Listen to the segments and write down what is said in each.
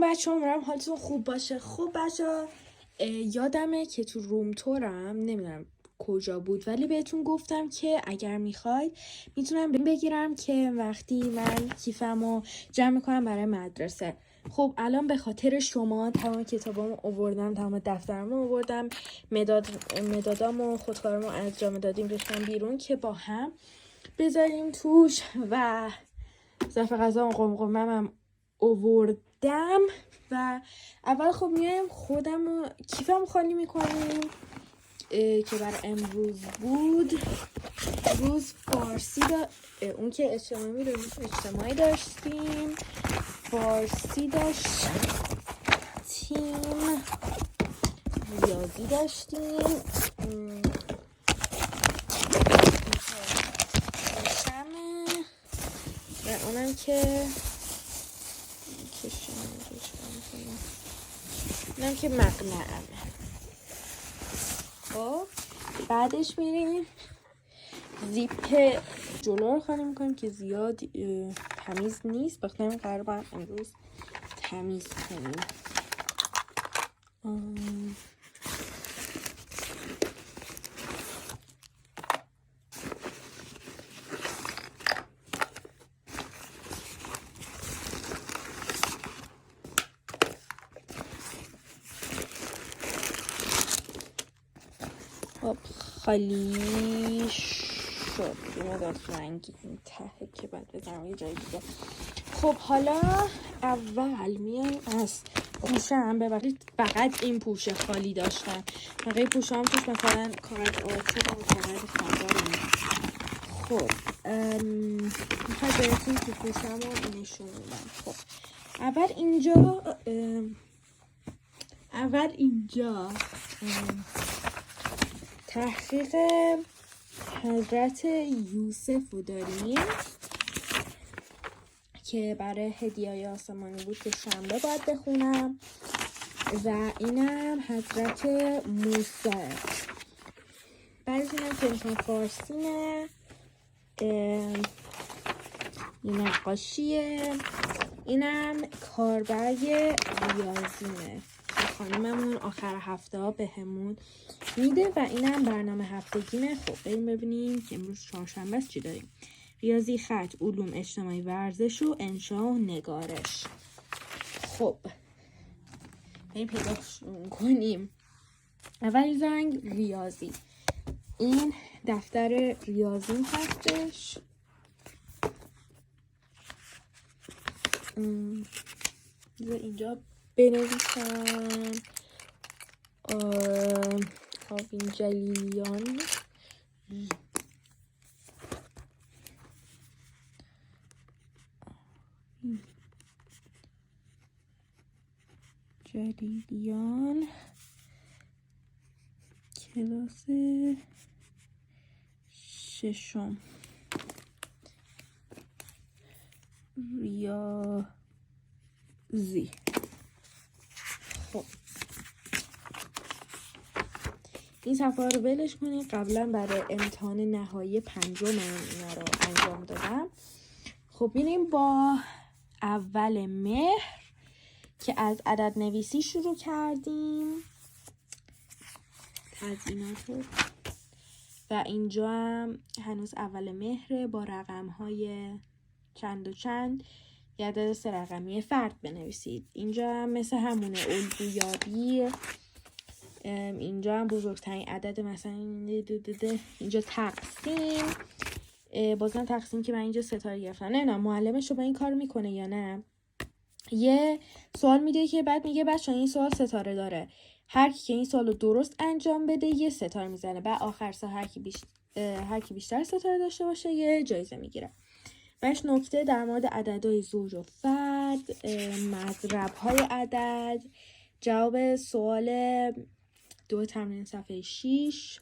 بچه ها، امیدوارم حالتون خوب باشه. خب بچه ها، یادمه که تو روم تورم نمیدونم کجا بود ولی بهتون گفتم که اگر میخواید میتونم بگیرم که وقتی من کیفمو جمع میکنم برای مدرسه. خب الان به خاطر شما تمام کتابامو آوردم، تمام دفترمو آوردم، مدادامو خودکارمو انجام دادیم ریختم بیرون که با هم بذاریم توش و ظرف غذا و قمقمم آوردم. و اول خب میایم خودم کیفم خالی میکنیم که برای امروز بود. روز فارسی اون که اجتماعی داشتیم، فارسی داشتیم، ریاضی داشتیم، و اونم که مقنعه. خب بعدش میریم زیپ جلو رو خالی میکنیم که زیاد تمیز نیست، بخاطر قرار با امروز تمیز کنیم. خب خالی شد. یه مداد رنگی این ته که بعد بزنم یه جای دیگه. خب حالا اول میایم از پوشم. ببخشید فقط این پوشه خالی داشتم، بقیه پوشه هم توش مثلا کاغذ آتر و کاغذ خضار. خب میخواد بهتون تو پوشم رو نشون میدم. خب اول اینجا تحقیق حضرت یوسف رو داریم که برای هدیه‌های آسمانی بود که شنبه باید بخونم، و اینم حضرت موسی. بعد اینم که امتحان فارسیمه، این نقاشیه، اینم کاربرگ ریاضیمه که خانممون آخر هفته ها به همون میده، و اینم برنامه هفتگیمه. خب بریم ببینیم که امروز چهارشنبه است چی داریم. ریاضی، خط، علوم اجتماعی، ورزش و انشا و نگارش. خب بریم پیدا کنیم. اول زنگ ریاضی. این دفتر ریاضی هستش. اینجا بنویسم آوین جلیان کلاس 6 ریاضی. خب این صفحه رو ولش کنید. قبلا برای امتحان نهایی 5 من اینا رو انجام دادم. خب بینیم با اول مهر که از عدد نویسی شروع کردیم، تزیینات، و اینجا هم هنوز اول مهره با رقم های چند و چند، یه عدد 3 رقمی فرد بنویسید. اینجا هم مثل همونه الگویابی. اینجا هم بزرگترین عدد، مثلا اینجا تقسیم، بازم تقسیم که من اینجا ستاره گرفتم. نه معلمش رو با این کار میکنه یا نه. یه سوال میده که بعد میگه بچه‌ها این سوال ستاره داره، هر کی که این سوالو درست انجام بده یه ستاره میزنه، بعد آخر سال هر کی بیشتر ستاره داشته باشه یه جایزه میگیره. بهش نکته در مورد عددهای زوج و فرد، مضرب‌های عدد، جواب سوال 2 تمرین صفحه 6.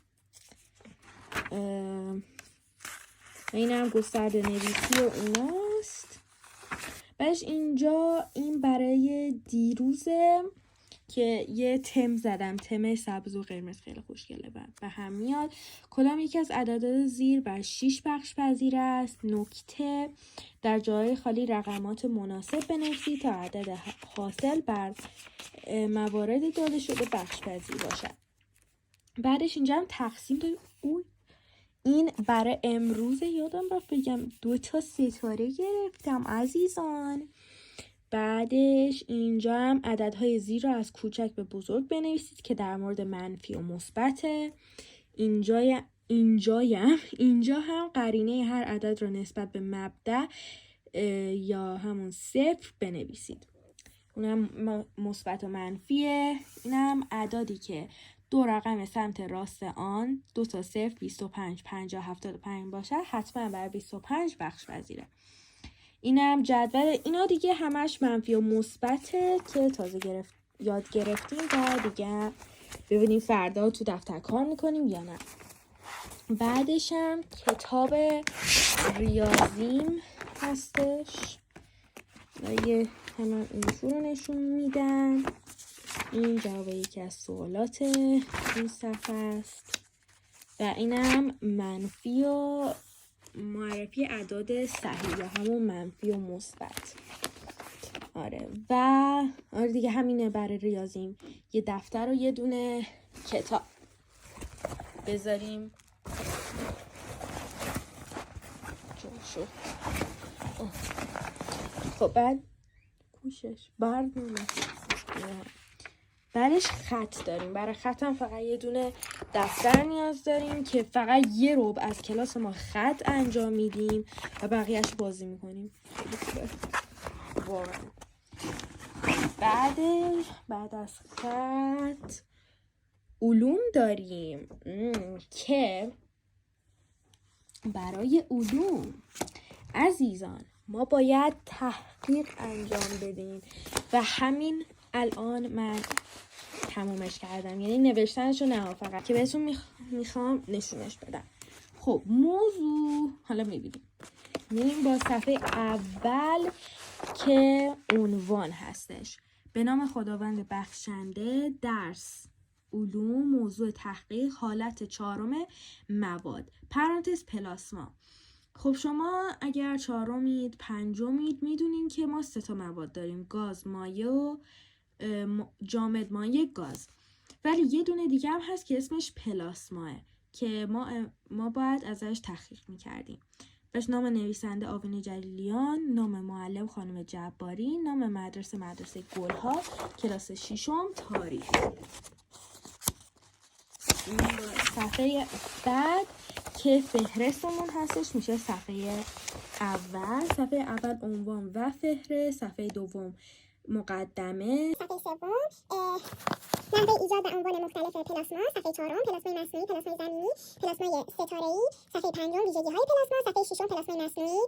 اینم گسترده نویسی و ایناست. بعدش اینجا این برای دیروزه که یه تم زدم، تم سبز و قرمز خیلی خوشگله و هم میاد. کدام یکی از عددات زیر بر 6 بخش پذیر است؟ نکته: در جای خالی رقمات مناسب بنویسید تا عدد حاصل بر موارد داده شده بخش پذیر باشد. بعدش اینجا هم تقسیم داریم. این برای امروز یادم رفت بگم 2 ستاره گرفتم عزیزان. بعدش اینجا هم عددهای زیر رو از کوچک به بزرگ بنویسید که در مورد منفی و مثبته. اینجا هم قرینه هر عدد رو نسبت به مبدأ یا همون صفر بنویسید. اونم مثبت و منفیه. اینم اعدادی که 2 رقم سمت راست آن 2 تا 0 25 50 75 باشه حتما بر 25 بخش پذیره. اینم جدول. اینا دیگه همش منفی و مثبته که تازه یاد گرفتیم و دیگه ببینیم فردا تو دفتر کار میکنیم یا نه. بعدش هم کتاب ریاضیم هستش. یه همه اینجور رو نشون میدم. این جواب یکی از سوالات این صفحه است و اینم منفی و معرفی اعداد صحیح یا همون منفی و مثبت. آره دیگه همینه برای ریاضیم. یه دفتر و یه دونه کتاب بذاریم. خب بعد کوشش بعدش خط داریم. برای خطم فقط یه دونه دفتر نیاز داریم که فقط یه ربع از کلاس ما خط انجام میدیم و بقیهش بازی میکنیم. بعد از خط علوم داریم که برای علوم عزیزان ما باید تحقیق انجام بدیم و همین الان من تمومش کردم، یعنی نوشتنشو نه فقط که بهتون میخوام نشونش بدم. خب موضوع حالا میبینیم با صفحه اول که عنوان هستش: به نام خداوند بخشنده، درس علوم، موضوع تحقیق، حالت 4 مواد، پرانتز پلاسما. خب شما اگر 4 5 میدونین که ما 3 مواد داریم: گاز، مایع و جامد مایع گاز. ولی یه دونه دیگه هم هست که اسمش پلاسماه که ما باید ازش تحقیق میکردیم. بهش نام نویسنده آوین جلیلیان، نام معلم خانم جباری، نام مدرسه گلها، کلاس 6 تاریخ. صفحه بعد که فهرستمون هستش میشه صفحه اول. صفحه اول عنوان و فهرست. صفحه دوم مقدمه. صفحه سوم نحوه ایجاد و عنوان مختلف پلاسما. صفحه چهارم پلاسمای مصنوعی، پلاسمای زمینی، پلاسمای ستاره‌ای. صفحه پنجم ویژگی‌های پلاسما. صفحه ششم پلاسمای مصنوعی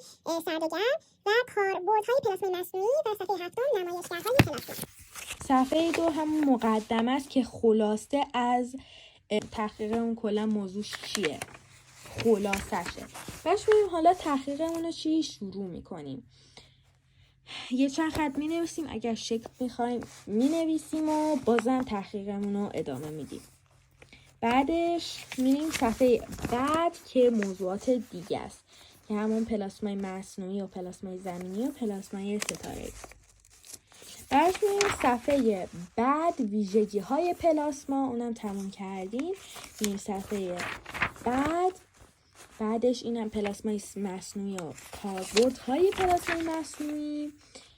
سرد و گرم و کاربردهای پلاسمای مصنوعی و صفحه هفتم نمایشگرهای پلاسما. صفحه دو هم مقدمه است که خلاصه از تحقیق اون کلا موضوع چیه، خلاصشه. باش بریم حالا تحقیقمون رو چی شروع میکنیم. یه چند خط می نویسیم، اگر شکل میخوایم می نویسیم و بازم تحقیقمون رو ادامه میدیم. بعدش میریم صفحه بعد که موضوعات دیگه است که همون پلاسمای مصنوعی و پلاسمای زمینی و پلاسمای ستاره‌ای. بعدش میریم صفحه بعد ویژگی های پلاسما، اونم تموم کردیم. میریم صفحه بعدش اینم پلاسمای مصنوعی و کاربردهای پلاسمای مصنوعی.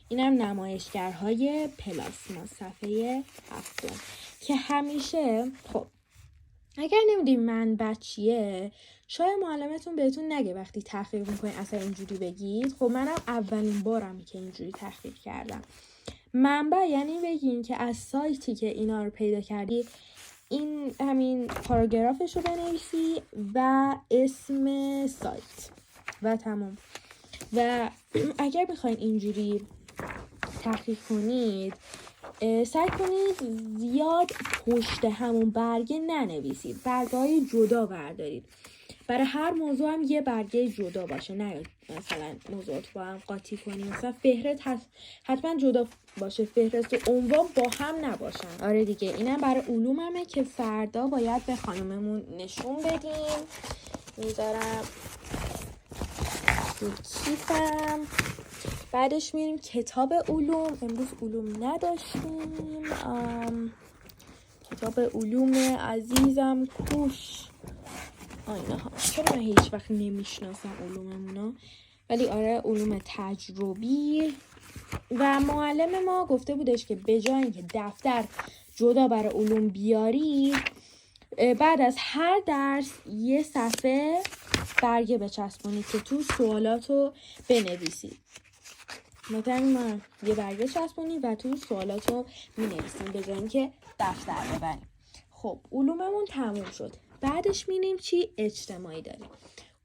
اینم نمایشگرهای پلاسما، صفحه 7 که همیشه خب اگر نمیدونی منبع چیه شاید معلمتون بهتون نگه وقتی تحقیق میکنین اصلا اینجوری بگید. خب منم اولین بارم که اینجوری تحقیق کردم. منبع یعنی بگین که از سایتی که اینا رو پیدا کردی این همین پاراگرافش رو بنویسی و اسم سایت و تمام. و اگر بخواین اینجوری تحقیق کنید سعی کنید زیاد پشت همون برگه ننویسید، برگه های جدا بردارید. برای هر موضوع هم یه برگه جدا باشه، نه مثلا موضوعات با هم قاطی کنید. مثلا فهرست حتما جدا باشه، فهرست و عنوان با هم نباشن. آره دیگه، اینم برای علوممه که فردا باید به خانممون نشون بدیم. میذارم تو کیفم. بعدش میریم کتاب علوم. امروز علوم نداشتیم. کتاب علوم عزیزم کوش. اینها چرا من هیچ وقت نمیشناسم علوممونا، ولی آره علوم تجربی. و معلم ما گفته بودش که به جای اینکه دفتر جدا برای علوم بیاری، بعد از هر درس یه صفحه برگه بچسبونید که تو سوالاتو بنویسید. مثلا ما یه برگه چسبونید و تو سوالاتو می‌نویسیم به جای اینکه دفتر ببریم. خب علوممون تموم شد. بعدش میریم چی؟ اجتماعی داریم.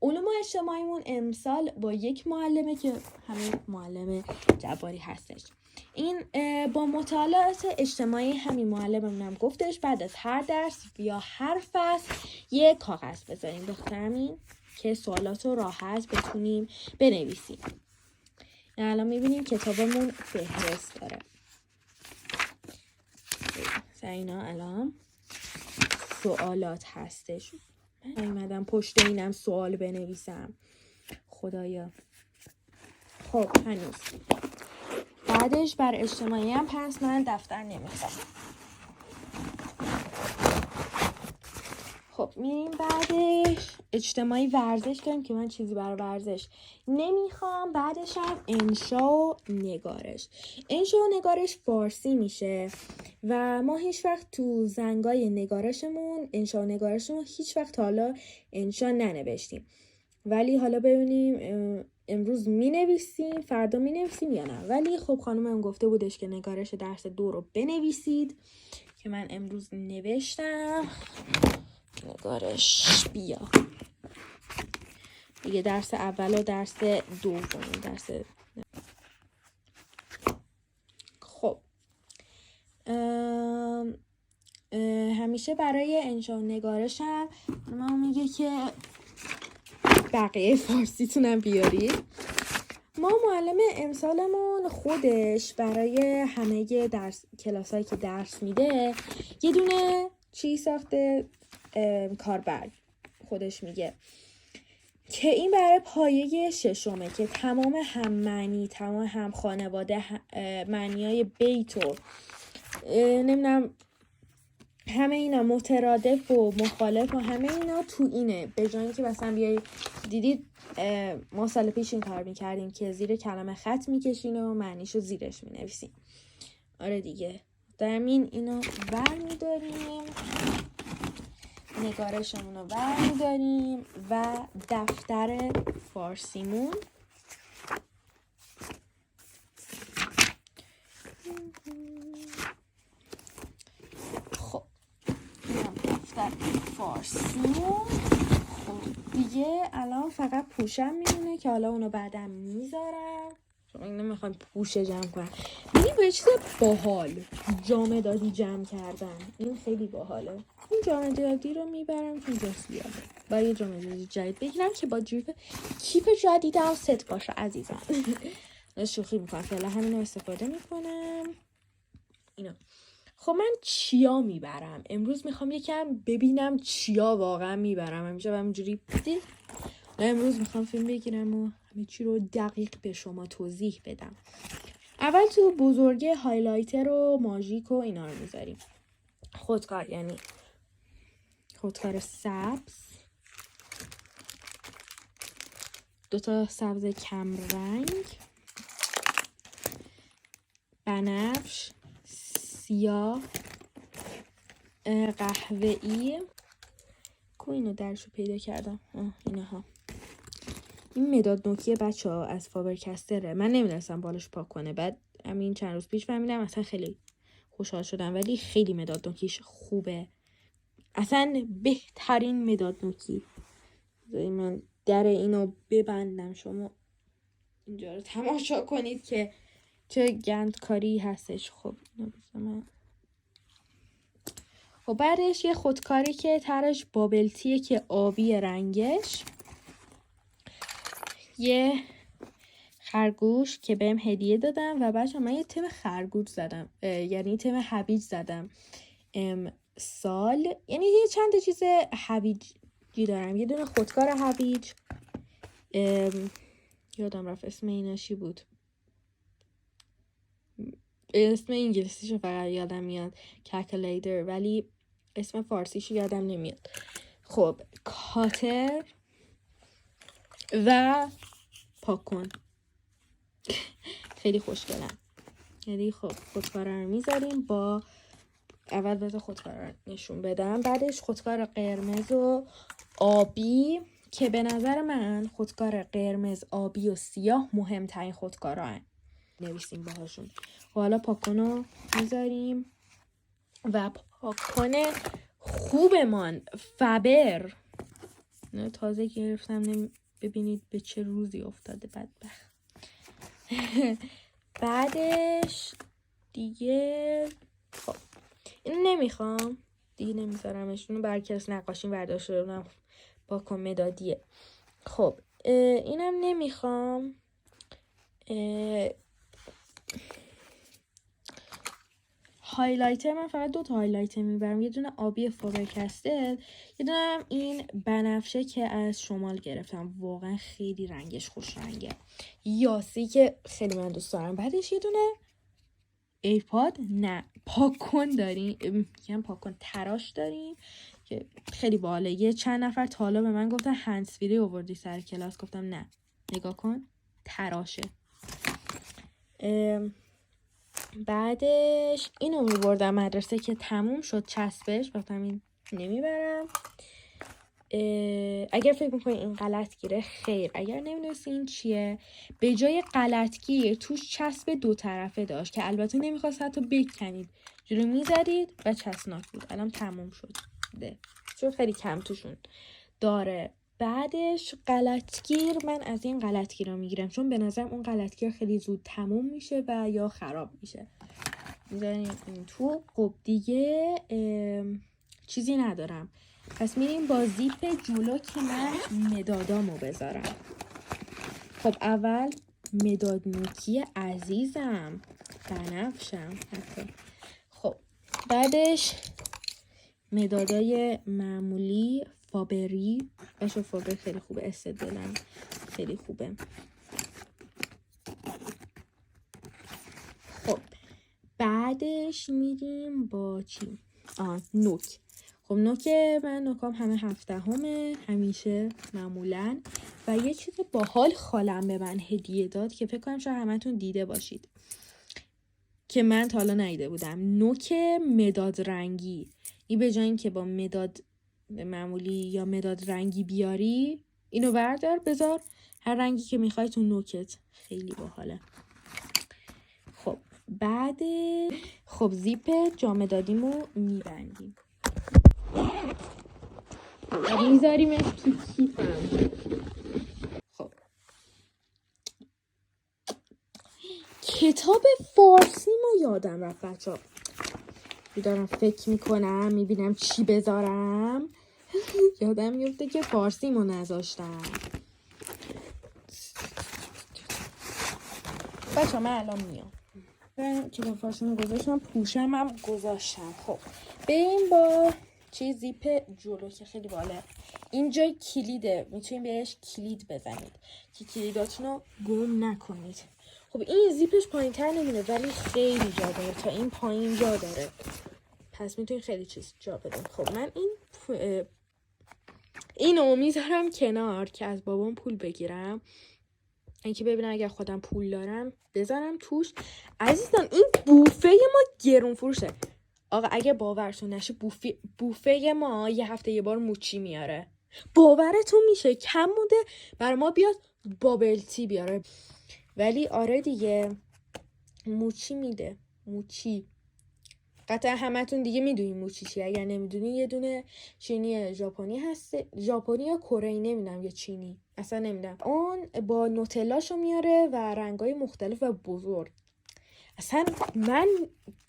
علوم اجتماعیمون امسال با یک معلمه که همین معلم جباری هستش. این با مطالعات اجتماعی همین معلممون هم گفتش بعد از هر درس یا هر فصل یک کاغذ بذاریم بخونیم که سوالاتو راحت بتونیم بنویسیم. الان میبینیم کتابمون فهرست داره. اینا الان سوالات هستش. من اومدم پشت اینم سوال بنویسم. خدایا. خب هنوز. بعدش بر اجتماعی هم پس من دفتر نمیخوام. خب میریم بعدش اجتماعی ورزش داریم که من چیزی برای ورزش نمیخوام. بعدش هم انشا و نگارش. انشا و نگارش فارسی میشه و ما هیچ وقت تو زنگای نگارشمون انشا و نگارشمون هیچ وقت حالا انشا ننوشتیم، ولی حالا ببینیم امروز مینویسیم فردا مینویسیم یا نه. ولی خب خانومم گفته بودش که نگارش درس 2 رو بنویسید که من امروز نوشتم. نگارش بیا دیگه، درس اول و درس دوم. خب همیشه برای انشا و نگارشم ما میگه که بقیه فارسیتونم بیارید. ما معلم امسالمون خودش برای همه درس کلاسایی که درس میده یه دونه چی ساخته، کاربرد. خودش میگه که این برای پایه 6 که تمام هم معنی، تمام هم خانواده، معنیای بیت و نمیدونم همه اینا مترادف و مخالف و همه اینا تو اینه. به جای اینکه مثلا بیای دیدید ما سال پیش این کار میکردیم که زیر کلمه خط میکشین و معنیشو زیرش مینویسیم. آره دیگه، درمین اینو بر میداریم، نگارشمون رو بر میداریم و دفتر فارسیمون. خب دفتر فارسیمون. خب دیگه الان فقط پوشم میمونه که حالا اونو بعدم میذارم. شما اینو میخوایم پوشه جمع کنم. ببین با یه چیز باحال جامدادی جمع کردن، این خیلی باحاله. این جامدادی رو میبرم چون جسیاله. با یه جامدادی جدید بگیرم که با کیپ جدیدم ست باشه عزیزم. شوخی میکنم، فعلا همین رو استفاده میکنم. اینا. خب من چیا میبرم امروز؟ میخوام یکم ببینم چیا واقعا میبرم. همیشه همینجوری بدید. امروز میخوام فیلم بگیرم و همه چی رو دقیق به شما توضیح بدم. اول تو بزرگه هایلایتر و ماژیک و اینا رو میذاریم. خودکار، یعنی خودکار سبز، 2 سبز کم رنگ، بنفش، سیاه، قهوه‌ای. کو اینو درشو پیدا کردم. اینها. این مداد نوکی بچه ها از فابرکستره. من نمیدونستم بالش پاک کنه، بعد همین چند روز پیش فهمیدم، اصلا خیلی خوشحال شدم. ولی خیلی مداد نوکیش خوبه، اصلا بهترین مداد نوکی. من در اینو ببندم شما اینجا رو تماشا کنید که چه گندکاری هستش. خب من خب بعدش یه خودکاری که ترش بابلتیه که آبی رنگش، یه خرگوش که بهم هدیه دادم و بچه من یه تم خرگوش زدم، یعنی تم هویج زدم سال، یعنی یه چند چیز هویجی دارم. یه دونه خودکار هویج، یادم رفت اسم ایناشی بود، اسم انگلیسیشو فقط یادم میاد کلکولیتر، ولی اسم فارسیشو یادم نمیاد. خب کاتر و پاکن خیلی خوشگلن. یعنی خب خودکارا رو میذاریم. با اول بذار خودکارا رو نشون بدم، بعدش خودکار قرمز و آبی که به نظر من خودکار قرمز، آبی و سیاه مهمترین خودکارا هن. نویسیم باهاشون. حالا پاکن میذاریم و پاکن خوبمان فبر تازه گرفتم، ببینید به چه روزی افتاده بدبخت. بعدش دیگه خب اینو نمیخوام دیگه، نمیذارمش، اونو برای کلاس نقاشی برداشته بودم، پاکن مدادیه. خب اینم نمیخوام. هایلایتر من فقط 2 تا هایلایتر میبرم، یه دونه آبی فابر کستل، یه دونه هم این بنفشه که از شمال گرفتم، واقعا خیلی رنگش خوش رنگه، یاسی که خیلی من دوست دارم. بعدش یه دونه ایپاد نه پاکن داریم، میگم پاکن تراش داریم که خیلی باحاله. یه چند نفر تا حالا به من گفتن هندزفری آوردی سر کلاس، گفتم نه نگاه کن تراشه. بعدش اینو میبردم مدرسه که تموم شد چسبش، گفتم این نمیبرم. اگر فکر میکنی این غلطگیره خیر، اگر نمیدونستی این چیه، به جای غلطگیر توش چسب 2 طرفه داشت که البته نمیخواست حتی بکنید، جلو میزدید و چسبناک بود. الان تموم شد چون خیلی کم توشون داره. بعدش غلطگیر، من از این غلطگیرا میگیرم چون به نظرم اون غلطگیر خیلی زود تموم میشه و یا خراب میشه. میذاریم این تو. خب دیگه چیزی ندارم، پس میریم با زیپ جلو که من مدادامو بذارم. خب اول مداد نوکی عزیزم بنفشم حتی. خب بعدش مدادای معمولی فابری، بچه فابر خیلی خوبه، استدلالم خیلی خوبه. خب بعدش میریم با چی؟ نوک. خب نوک من نوکام همه 7 همیشه معمولا، و یه چیز باحال خالم به من هدیه داد که فکر کنم شاید همتون دیده باشید که من تا حالا ندیده بودم، نوک مداد رنگی. این به جای این که با مداد معمولی یا مداد رنگی بیاری، اینو بردار بذار هر رنگی که میخوای تو نوکت، خیلی باحاله. خب بعد خب زیپ جامدادیمو میبندیم و میذاریمش تو کیفم. خب کتاب فارسیمو یادم رفت بچه ها، دارم فکر میکنم میبینم چی بذارم، یادم میفته که فارسیمو نذاشتم. بچه ها من الان میام کتاب فارسیمو گذاشتم، پوشم هم گذاشتم. خب بریم با چیز زیپ جلو که خیلی باله. اینجا کلیده، میتونید بهش کلید بزنید که کلیداتونو گم نکنید. خب این زیپش پایین تر نمیره ولی خیلی جا داره، تا این پایین جا داره، پس میتونید خیلی چیز جا بدید. خب من اینو میذارم کنار که از بابام پول بگیرم، اینکه ببینم اگر خودم پول دارم بذارم توش. عزیزان این بوفه ما گرون فروشه آقا، اگه باورتون نشه بوفه ما یه هفته یه بار موچی میاره، باورتون میشه؟ کم مونده برای ما بیاد بابل تی بیاره، ولی آره دیگه موچی میده. موچی قطعا همتون دیگه میدونین موچی چیه، اگر نمیدونین یه دونه چینی ژاپنی هست، ژاپنی یا کره نمیدونم یا چینی اصلا نمیدونم، اون با نوتلاشو میاره و رنگای مختلف و بزرگ. اصلا من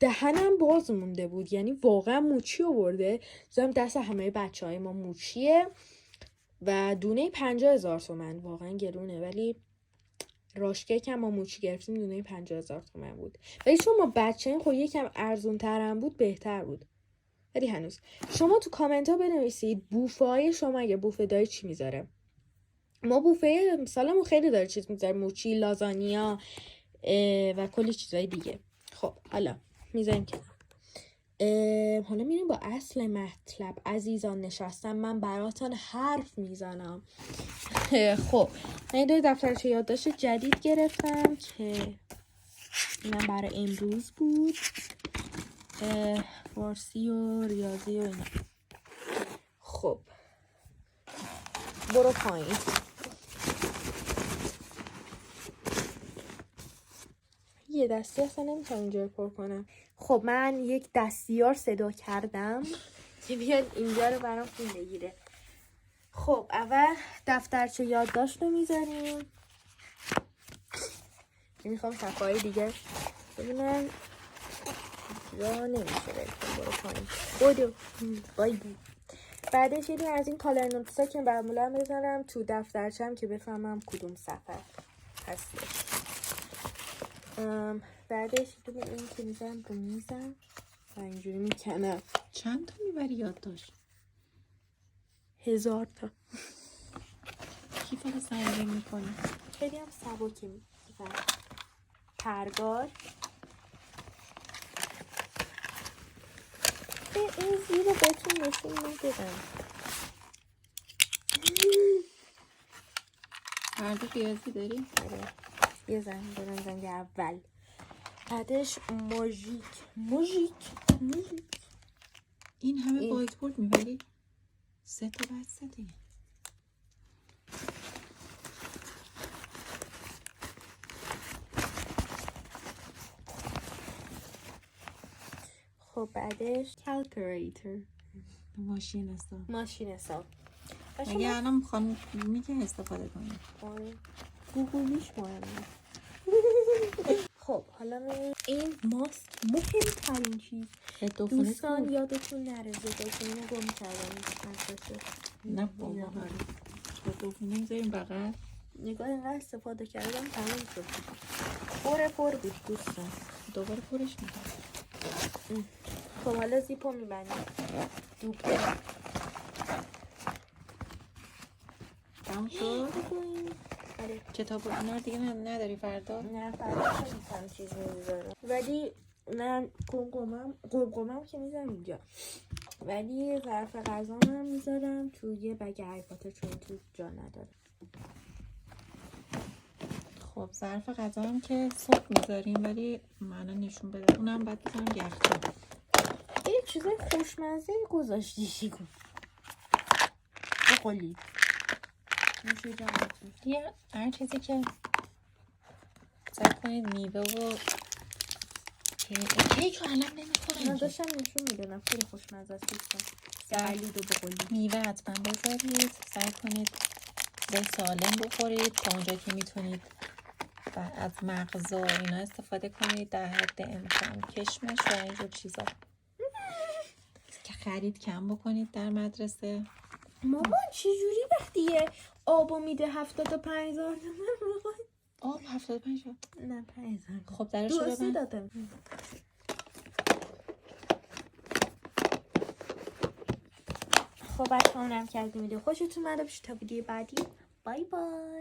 دهنم باز مونده بود، یعنی واقعا موچی آورده، زدم دست همه بچه های ما موچیه و دونه 50,000 تومن، واقعا گرونه ولی راشکه که ما موچی گرفتیم دونه 50,000 تومان بود. ولی چون ما بچه این خب یکم ارزون ترم بود بهتر بود. ولی هنوز شما تو کامنت ها بنویسید بوفه های شما اگه بوفه داری چی میذاره. ما بوفه سالمون خیلی داره چیز میذاره، موچی، لازانیا و کلی چیزای دیگه. خب حالا میذاریم که حالا میریم با اصل مطلب. عزیزان نشستم من براتون حرف میزنم. خب من دو دفترچه یادداشت جدید گرفتم که اینم برای امروز بود، فارسی و ریاضی و اینا. خب برو پایین. یه دستی اصلا نمیتونم اینجا پر کنم. خب من یک دستیار صدا کردم که بیاد اینجا رو برام خون بگیره. خب اول دفترچه یادداشت رو میذاریم. میخوام صفحه‌های دیگه ببینم جا نمیشه. برو پایین بودو بای بای. بعدش یه از این کالر نوتسا که معمولا بذارم تو دفترچم که بفهمم کدوم صفحه هستش. بعدش این که میذارم رو میزم و اینجوری میکنم. چند تا میبری یادداشت؟ 1000 تا. کیف رو سنگین میکنی؟ خیلی هم سبکی میزنم. پرگار این زیر رو بهتون نشون میدم. فردا ریاضی داری؟ یه زنگ اول. بعدش موژیک. این همه وایت بورد میبری؟ 3 تا بعد 3 دیگه. خب بعدش کالکولیتر، ماشین حساب. اگه الان میخوام میگه استفاده کنی گوگلیش مهمه. خب حالا این ماست مهمترین چیز. دوستان یادتون نره زدافونه رو گم کردم. نه بابا زدافونه میذاریم بغل. نگاه اینقدر استفاده کردم تمام شد. پر بود دوستان. دوباره پرش میکنم. خب حالا زیپو میبندیم. دوباره تمام شد. کتاب اینا رو دیگه نداری فردا؟ نه فردا نمیتونم چیز میذارم، ولی نه قمقمم که میذارم اینجا، ولی ظرف غذا هم میذارم توی بگ ایپاته چون تو جا نداره. خب ظرف غذا هم که صبح میذاریم ولی من نشون بده اونم بعد بذارم یخچال. یه چیزای خوشمزه گذاشتی شیکو بخولید نوشه جمعتون. یه هر چیزی که سعی کنید میوه و کیک رو علم نمیخورم. من داشتم نشون میدونم خیلی خوشمزه است دوستان. سعید رو بخورید. میوه حتما بذارید. سعی کنید چیزای سالم بخورید تا اونجا که میتونید و از مغز و اینا استفاده کنید در حد امکان. کشمش و اینجور چیزا که خرید کم بکنید در مدرسه. مامان چجوری وقتی یه آبو میده 75,000 تومان آب 75 شد؟ نه 5,000. خب درش رو ببند. دادم. خب بچه اونم که از ویدیو خوشتون اومده باشه تا ویدیو بعدی. بای بای.